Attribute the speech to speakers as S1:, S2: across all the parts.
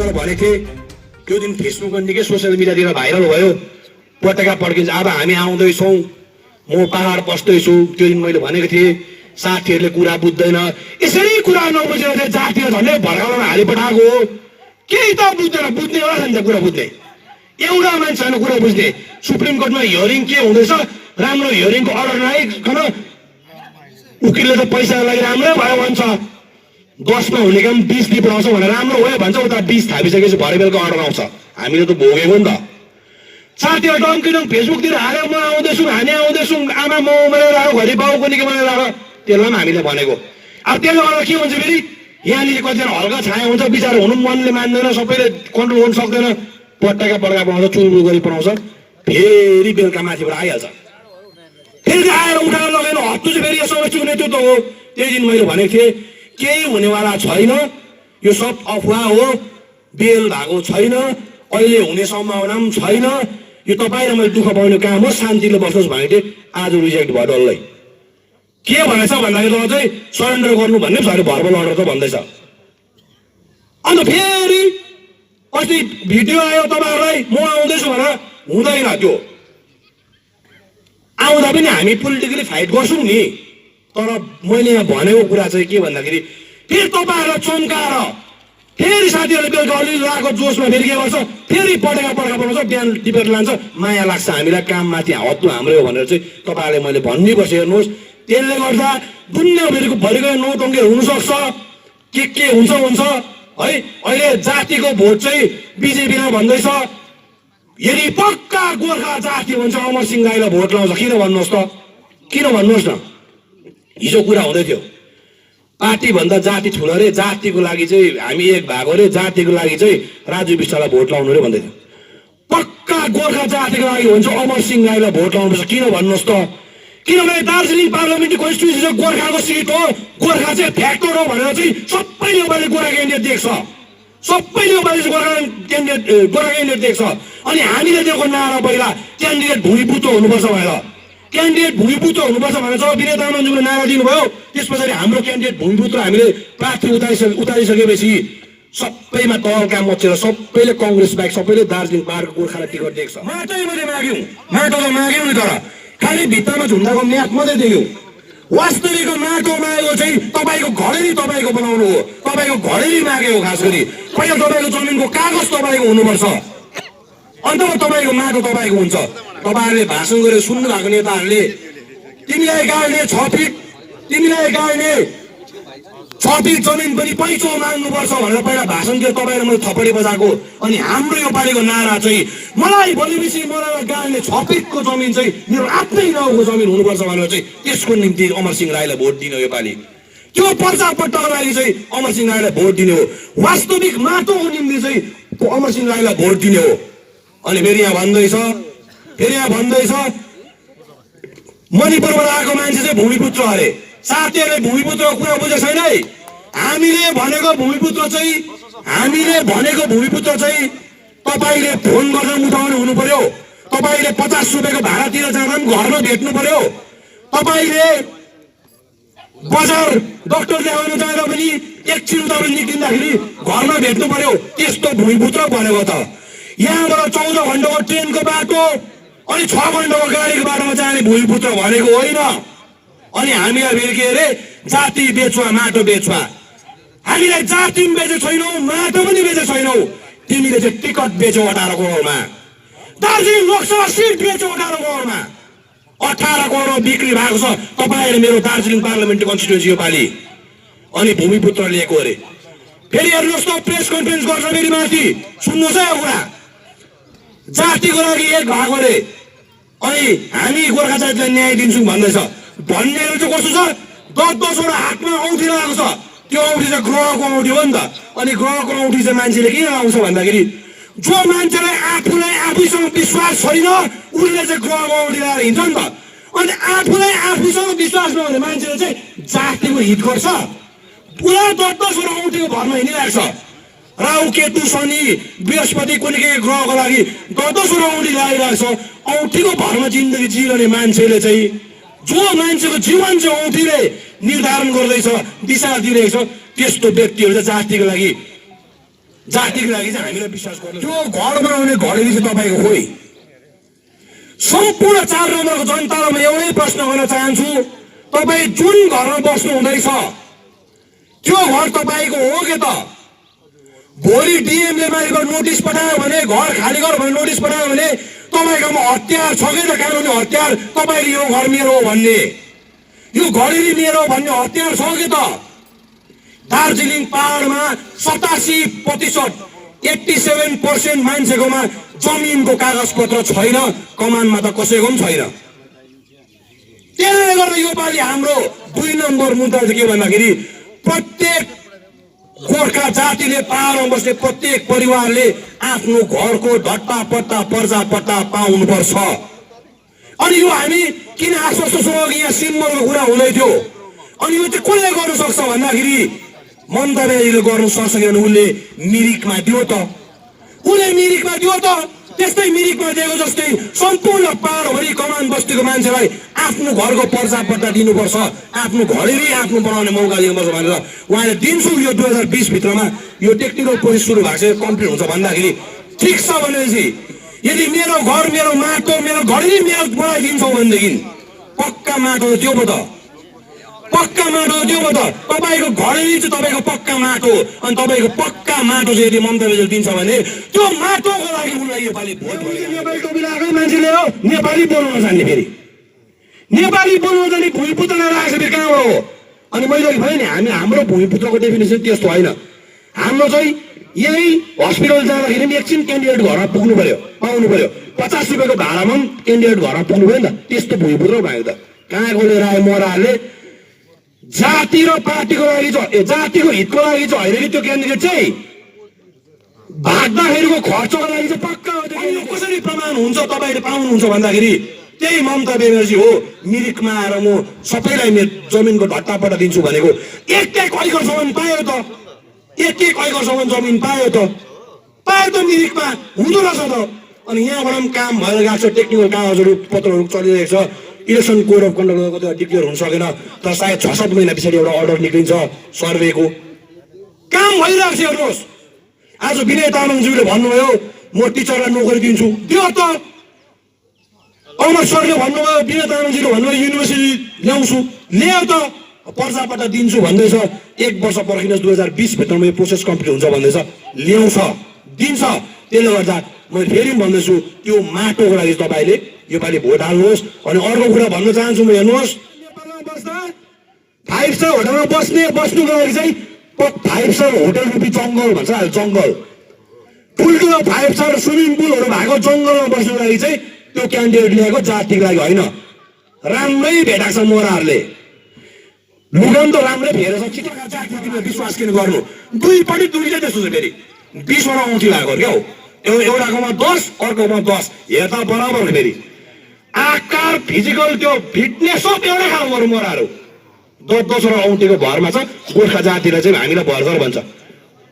S1: लगेर भनेको थिएँ त्यो दिन फेसबुकमा निकै सोसियल मिडियातिर भाइरल भयो पटका पड्किन्छ अब हामी आउँदैछौँ म पहाड बस्दैछु त्यो दिन मैले भनेको थिएँ साथीहरूले कुरा बुझ्दैन यसरी कुरा नबुझेर चाहिँ जातीय झन्डै भड्काउन हालिपठाएको हो केही त बुझ्दैन बुझ्ने एउटा छ नि त कुरा बुझ्ने एउटा मान्छे छैन कुरा बुझ्ने सुप्रिम कोर्टमा हियरिङ के हुँदैछ राम्रो हियरिङको अर्डर नआइकन उकिलले त पैसा लागि राम्रै भयो भन्छ 10 मा हुने काम 20 दिइपठाउँछ भनेर राम्रो भयो भन्छ उता 20 थापिसकेपछि भरे बेलुका अर्डर आउँछ हामीले त भोगेको नि त साथीहरू डङ्किडङ फेसबुकतिर हालेर म आउँदैछु हामी आउँदैछौँ आमा म उमेर आएको घरि बाउको निकै बनाएर आएको त्यसलाई पनि हामीले भनेको अब त्यसले गर्दा के हुन्छ फेरि यहाँनिर कतिजना हल्का छाया हुन्छ विचार हुनु मनले मान्दैन सबैले कन्ट्रोल गर्न सक्दैन पट्टाका पड्का बनाउँछ चुलबुल गरी बनाउँछ फेरि बेलुका माथिबाट आइहाल्छ फेरि आएर उठाएर लगेन हत्तु चाहिँ फेरि यसो चुने त्यो त हो त्यही दिन मैले भनेको थिएँ केही हुनेवाला छैन यो सब अफवाह हो बेल भएको छैन अहिले हुने सम्भावना पनि छैन यो तपाईँ र मैले दुःख पाउने काम हो शान्तिले बस्नुहोस् भनेको थिएँ आज रिजेक्ट भयो डल्लै के भनेछ भन्दाखेरि चाहिँ सरेन्डर गर्नु भन्ने सरी भर्बल अर्डर त भन्दैछ अन्त फेरि अस्ति भिडियो आयो तपाईँहरूलाई म आउँदैछु भनेर हुँदैन त्यो आउँदा पनि हामी पोलिटिकली फाइट गर्छौँ नि तर मैले यहाँ भनेको कुरा चाहिँ के भन्दाखेरि फेरि तपाईँहरूलाई चम्काएर फेरि साथीहरूले बेलुका अलिअलि लगाएको जोसमा फेरि के गर्छ फेरि पड्का बनाउँछ बिहान टिपेर लान्छ माया लाग्छ हामीलाई काममाथि हत्तु हाम्रै हो भनेर चाहिँ तपाईँहरूले मैले भन्नै हेर्नुहोस् त्यसले गर्दा दुनियाँभरिको भरिको नौटङ्गे हुनसक्छ के हुन्छ है अहिले जातिको भोट चाहिँ बिजेपीमा भन्दैछ यदि पक्का गोर्खा जाति हुन्छ अमरसिंह राईलाई भोट लाउँछ किन भन्नुहोस् न हिजो कुरा हुँदै थियो पार्टी भन्दा जाति ठुलो रे जातिको लागि चाहिँ हामी एक भएको रे जातिको लागि चाहिँ राजु विष्टलाई भोट लाउनु रे भन्दै थियो पक्का गोर्खा जातिको लागि हुन्छ अमरसिंह राईलाई भोट लाउनुपर्छ किन भन्नुहोस् त किनभने दार्जिलिङ पार्लियामेन्ट कन्स्टिट्युन्सी चाहिँ गोर्खाको सिट हो गोर्खा चाहिँ फ्याक्टर हो भनेर चाहिँ सबैले योपालि गोर्खा क्यान्डिडेट देख्छ सबैले योपालि गोर्खा क्यान्डिडेट देख्छ अनि हामीले दिएको नारा पहिला क्यान्डिडेट भूमिपुत्र हुनुपर्छ भनेर क्यान्डिडेट भूमिपुत्र हुनुपर्छ भनेर जब विनय तामाङज्यूले नारा दिनुभयो त्यस पछाडि हाम्रो क्यान्डिडेट भूमिपुत्र हामीले प्रार्थी उतारिसकेपछि सबैमा तल काम मचेर सबैले कङ्ग्रेस बाहेक सबैले दार्जिलिङ पहाडको गोर्खालाई टिकट देख्छ माटो मैले माग्यौँ नि तर खालि भित्तामा झुन्डाको म्याथ मात्रै देख्यौँ वास्तविक माटो मागेको चाहिँ तपाईँको घरेरी तपाईँको बनाउनु हो तपाईँको घरेरी मागेको खास गरी पहिला तपाईँको जमिनको कागज तपाईँको हुनुपर्छ अन्त तपाईँको माटो तपाईँको हुन्छ तपाईँहरूले भाषण गरेर सुन्नु भएको नेताहरूले तिमीलाई गाड्ने 6 फिट तिमीलाई गाड्ने 6 फिट जमिन पनि पैँचो माग्नुपर्छ भनेर पहिला भाषण दियो तपाईँहरू मैले थपडी बजाएको अनि हाम्रो यो पालिको नारा चाहिँ मलाई भोलिपछि मलाई गाड्ने 6 फिटको जमिन चाहिँ मेरो आफ्नै गाउँको जमिन हुनुपर्छ भनेर चाहिँ त्यसको निम्ति अमरसिंह राईलाई भोट दिने हो योपालि त्यो पर्चापट्टको लागि चाहिँ अमरसिंह राईलाई भोट दिने हो वास्तविक माटोको निम्ति चाहिँ अमरसिंह राईलाई भोट दिने हो अनि फेरि यहाँ भन्दैछ मणिपुरबाट आएको मान्छे चाहिँ भूमिपुत्र अरे साथीहरूले भूमिपुत्रको कुरा बुझेको छैन है हामीले भनेको भूमिपुत्र चाहिँ तपाईँले फोन गरेर उठाउने हुनु पर्यो तपाईँले 50 रुपियाँको भाडातिर जाँदा पनि घरमा भेट्नु पर्यो तपाईँले बजार डाक्टर देखाउन जाँदा पनि एकछिन उता निक्लिँदाखेरि घरमा भेट्नु पर्यो त्यस्तो भूमिपुत्र भनेको त यहाँबाट 14 घण्टाको ट्रेनको बाटो अनि 6 घण्टाको गाडीको बाटोमा जाने भूमिपुत्र भनेको होइन अनि हामीलाई फेरि के अरे जाति बेचुवा माटो बेचुवा हामीलाई जाति पनि बेचेको छैनौ माटो पनि बेचेको छैनौ तिमीले चाहिँ टिकट बेच्यौ 18 करोडमा दार्जिलिङ लोकसभा सिट बेच्यौ 18 करोडमा 18 करोड बिक्री भएको छ तपाईँले मेरो दार्जिलिङ पार्लियामेन्ट कन्स्टिट्युन्सी योपालि अनि भूमिपुत्र लिएको अरे फेरि हेर्नुहोस् त प्रेस कन्फरेन्स गर्छ फेरि माथि सुन्नुहोस् है कुरा जातिको लागि एक भएको अरे अनि हामी गोर्खा जातिलाई न्याय दिन्छौँ भन्दैछ भन्नेहरू चाहिँ कस्तो छ 10-10 वटा हातमा औँठी लगाएको छ त्यो औँठी चाहिँ ग्रहको औँठी हो नि त अनि ग्रहको औँठी चाहिँ मान्छेले किन लाउँछ भन्दाखेरि जो मान्छेलाई आफूलाई आफैसँग विश्वास छैन उनले चाहिँ ग्रहको औँठी लगाएर हिँड्छ नि त अनि आफूलाई आफूसँग विश्वास नहुने मान्छेले चाहिँ जातिको हित गर्छ पुरा 10-10 वटा औँठीको भरमा हिँडिरहेको छ राहु केतु शनि बृहस्पति कुनै के ग्रहको लागि 10-10 वटा औँठी लगाइरहेको छ औँठीको भरमा जिन्दगी जिरहने मान्छेले चाहिँ जो मान्छेको जीवन चाहिँ औँठीले निर्धारण गर्दैछ दिशा दिइरहेको छ त्यस्तो व्यक्तिहरू चाहिँ जातिको लागि जातिको लागि चाहिँ हामीलाई विश्वास गर्नु त्यो घर बनाउने घडेरी चाहिँ तपाईँको खोइ सम्पूर्ण 4 नम्बरको जनतालाई म एउटै प्रश्न गर्न चाहन्छु तपाईँ जुन घरमा बस्नु हुँदैछ त्यो घर तपाईँको हो के त भोलि डिएमले मालिकको नोटिस पठायो भने घर खाली गर भनेर नोटिस पठायो भने तपाईँकोमा हतियार छ कि त कानुनी हतियार तपाईँले यो घर मेरो हो भन्ने यो घडेरी मेरो भन्ने हतियार छ कि त दार्जिलिङ पहाडमा 87% 87% मान्छेकोमा जमिनको कागजपत्र छैन कमानमा त कसैको पनि छैन त्यसले गर्दा यो पालि हाम्रो 2 नम्बर मुद्दा चाहिँ के भन्दाखेरि प्रत्येक गोर्खा जातिले पहाडमा बस्ने प्रत्येक परिवारले आफ्नो घरको ढट्टा पट्टा पर्जा पट्टा पाउनुपर्छ अनि यो हामी किन आश्वस्तसँग यहाँ सिम्बलको कुरा हुँदै थियो अनि यो चाहिँ कसले गर्न सक्छ भन्दाखेरि ममता ब्यानर्जीले गर्नु सक्छ भने उनले मिरिकमा दियो त उनले मिरिकमा दियो त त्यस्तै मिरिकमा दिएको जस्तै सम्पूर्ण पहाडभरि कमान बस्तीको मान्छेलाई आफ्नो घरको पर्जापट्टा दिनुपर्छ आफ्नो घरेरी आफ्नो बनाउने मौका दिनुपर्छ भनेर उहाँले दिन्छु यो 2020 भित्रमा यो टेक्निकल प्रोसेस सुरु भएको छ कम्प्लिट हुन्छ भन्दाखेरि ठिक छ भनेपछि यदि मेरो घर मेरो माटो मेरो घरेरी मेरो बनाइदिन्छौ भनेदेखि पक्का माटो त्यो पो त पक्का माटो त्यो पो त तपाईँको घरेरी चाहिँ तपाईँको पक्का माटो अनि तपाईँको पक्का माटो चाहिँ यदि ममता ब्यानर्जीले दिन्छ भने त्यो माटोको लागि उनलाई योपालि भोट नेपाली टोपी लगाएको मान्छेले हो नेपाली बोल्न जान्ने फेरि नेपाली बोल्न जान्ने भूमिपुत्र राखेको फेरि कहाँबाट हो अनि मैले भने नि हाम्रो भूमिपुत्रको डेफिनेसन त्यस्तो होइन हाम्रो चाहिँ यही हस्पिटल जाँदाखेरि पनि एकछिन क्यान्डिडेट घरमा पुग्नु पर्यो पाउनु पर्यो 50 रुपियाँको भाडामा पनि क्यान्डिडेट घरमा पुग्नु पर्यो नि त त्यस्तो भूमिपुत्र भयो त कहाँको लिएर आयो मराहरूले जाति र पार्टीको लागि चाहिँ जातिको हितको लागि चाहिँ होइन कि त्यो क्यान्डिडेट चाहिँ भाग्दाखेरिको खर्चको लागि चाहिँ पक्का हो यो कसरी प्रमाण हुन्छ तपाईँले पाउनुहुन्छ भन्दाखेरि त्यही ममता ब्यानर्जी हो मिरिकमा आएर म सबैलाई मेरो जमिनको ढट्टापट्टा दिन्छु भनेको एक एकरसम्म पायो त एक एकरसम्म जमिन पायो त मिरिकमा हुँदो रहेछ त अनि यहाँबाट पनि काम भएर गएको छ टेक्निकल कागजहरू पत्रहरू चलिरहेको छ election code of conduct declare हुन सकेन तर सायद 6-7 महिना पछाडि एउटा अर्डर निक्लिन्छ सर्वेको काम भइरहेको छ हेर्नुहोस् आज विनय तामाङज्यूले भन्नुभयो म टिचरलाई नोकरी दिन्छु दियो त अमर सरले भन्नुभयो विनय तामाङज्यूले भन्नुभयो युनिभर्सिटी ल्याउँछु ल्याउ त पर्जापट्टा दिन्छु भन्दैछ 1 वर्ष पर्खिनुहोस् 2020 भित्रमा यो प्रोसेस कम्प्लिट हुन्छ भन्दैछ ल्याउँछ दिन्छ त्यसले गर्दा म फेरि भन्दैछु त्यो माटोको लागि तपाईँले योपालि भोट हाल्नुहोस् अनि अर्को कुरा भन्न चाहन्छु म हेर्नुहोस् नेपालमा बस्दा 5 स्टार होटलमा बस्नुको लागि चाहिँ 5 स्टार होटल रूपी जङ्गल भन्छ जङ्गल ठुल्ठुलो 5 स्टार स्विमिङ पुलहरू भएको जङ्गलमा बस्नुको लागि चाहिँ त्यो क्यान्डिडेट ल्याएको जातिको लागि होइन राम्रै भेटाएको छ मोराहरूले लुगाम त राम्रै फेरेछ छिटो जातिमा विश्वास किन गर्नु दुईपट्टि दुईटै त्यस्तो छ फेरि 20 वटा औँठी भएको क्या हो एउटाकोमा 10 अर्कोमा 10 हेर्दा बराबर हो फेरि आकार फिजिकल त्यो फिटनेस सब एउटै खालको गर्नु मोराहरू 10 वटा औँठीको भरमा छ गोर्खा जातिलाई चाहिँ हामीलाई भर्खर भन्छ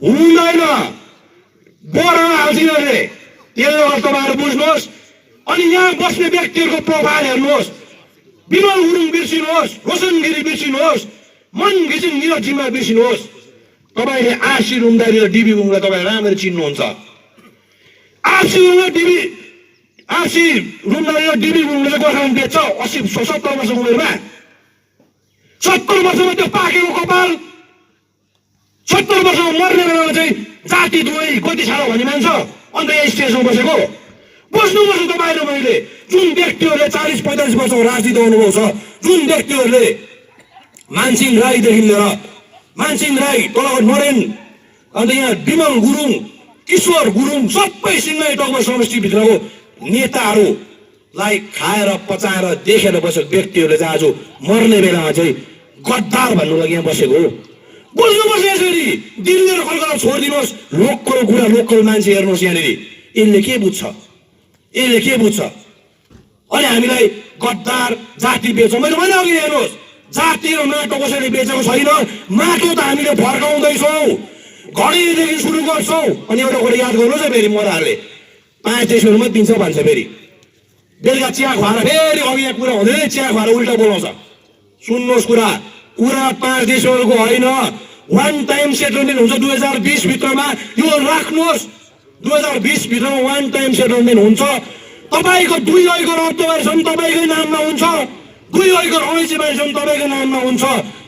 S1: हुँदैन बोरामा हाल्छ यिनीहरूले त्यसले गर्दा तपाईँहरू बुझ्नुहोस् अनि यहाँ बस्ने व्यक्तिहरूको प्रोफाइल हेर्नुहोस् विमल गुरुङ बिर्सिनुहोस् रोशन गिरी बिर्सिनुहोस् मन घिसिङ निरज जिम्बा बिर्सिनुहोस् तपाईँले आरसी रुमदारी र डिबी गुरुङलाई तपाईँ राम्ररी चिन्नुहुन्छ आरसी रुमदारी र डिबी गुरुङले चाहिँ गोर्खाल्यान्ड बेच्छ 70 वर्ष उमेरमा 70 वर्षमा त्यो पाकेको कपाल 70 वर्षमा मर्ने बेलामा चाहिँ जाति दुवै गति छाडो भन्ने मान्छ अन्त यहाँ स्टेजमा बसेको बस्नुपर्छ तपाईँहरू मैले जुन व्यक्तिहरूले 40-45 वर्षको राजनीति अनुभव छ जुन व्यक्तिहरूले मानसिंह राईदेखि लिएर मानसिंह राई तलको नरेन अन्त यहाँ विमल गुरुङ किशोर गुरुङ सबै सिंहै टकमा समष्टिभित्रको नेताहरूलाई खाएर पचाएर देखेर बसेको व्यक्तिहरूले चाहिँ आज मर्ने बेलामा चाहिँ गद्दार भन्नु लागि यहाँ बसेको हो बुझ्नुपर्छ यसरी दिल्ली र कलकत्ता छोडिदिनुहोस् लोकल कुरा लोकल मान्छे हेर्नुहोस् यहाँनिर यसले के बुझ्छ अनि हामीलाई गद्दार जाति बेच्छ मैले भने अघि हेर्नुहोस् जाति र माटो कसैले बेचेको छैन माटो त हामीले फर्काउँदैछौँ घडीदेखि सुरु गर्छौँ अनि एउटा कुरा याद गर्नुहोस् है फेरि मोराहरूले 5 देशहरूमा दिन्छ भन्छ फेरि बेलुका चिया खुवाएर फेरि अघि यहाँ कुरा हुँदैन चिया खुवाएर उल्टा बोलाउँछ सुन्नुहोस् कुरा 5 देशहरूको होइन वान टाइम सेटलमेन्ट हुन्छ 2020 भित्रमा, यो राख्नुहोस्। 2020 भित्रमा वान टाइम सेटलमेन्ट हुन्छ। तपाईको 2 एकड अर्थबारीसम्म तपाईकै नाममा हुन्छ। 2 एकड अलैँची बारीसम्म तपाईको नाममा हुन्छ।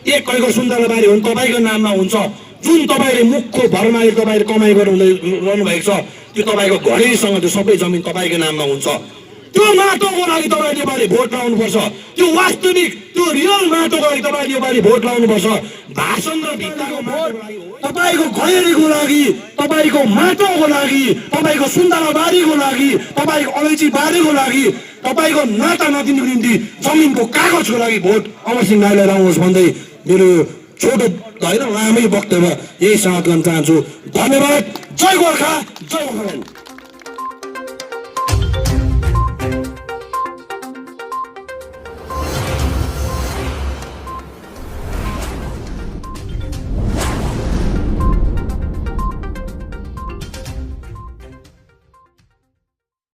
S1: 1 एकड सुन्तला बारी हो भने तपाईको नाममा हुन्छ। जुन तपाईले मुखको भरमा तपाईले कमाइ गर्नु भएको छ, त्यो तपाईको घरेसँग त्यो सबै जमिन तपाईको नाममा हुन्छ। त्यो माटोको लागि तपाईले योपालि भोट लाउनुपर्छ। त्यो वास्तविक, त्यो रियल माटोको लागि तपाईले योपालि भोट लाउनुपर्छ। भाषण र भित्ताको भोट तपाईको खैरीको लागि, तपाईको माटोको लागि, तपाईको सुन्तला बारीको लागि, तपाईको अलैँची बारीको लागि, तपाईको नाता नातिनीको निम्ति जमिनको कागजको लागि भोट अमरसिंह राईलाई लाउनुहोस् भन्दै मेरो छोटो होइन लामै वक्तव्य यही समाप्त गर्न चाहन्छु। धन्यवाद। जय गोर्खा, जय गोर्खाल्यान्ड।